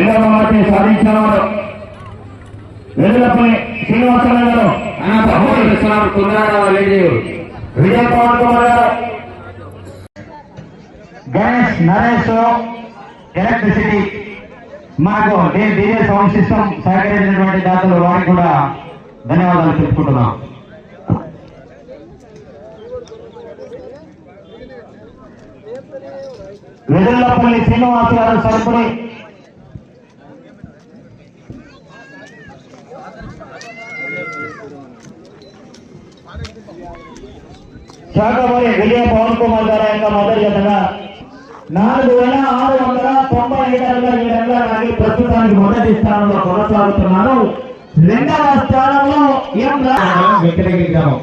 రెండవ బహుమతి సాధించిన వారు వెల్లులపల్లి శ్రీనివాసరావు గారు, విజయ్ పవన్ కుమార్ గారు, గణేష్ నరేష్ ఎలక్ట్రిసిటీ మనకు డీజే సౌండ్ సిస్టమ్ సహకరించినటువంటి దాతలు వారికి కూడా ధన్యవాదాలు చెప్పుకుంటున్నాం. వెల్లులపల్లి శ్రీనివాస్ గారు సరుకుని శాఖపోయి విజయ పవన్ కుమార్ గారు యొక్క మొదటి జతగా 4,690 మీటర్ల మీటర్ల లాగి ప్రస్తుతానికి మొదటి స్థానంలో కొనసాగుతున్నారు. రెండవ స్థానంలో వెంకటగిరి గ్రామం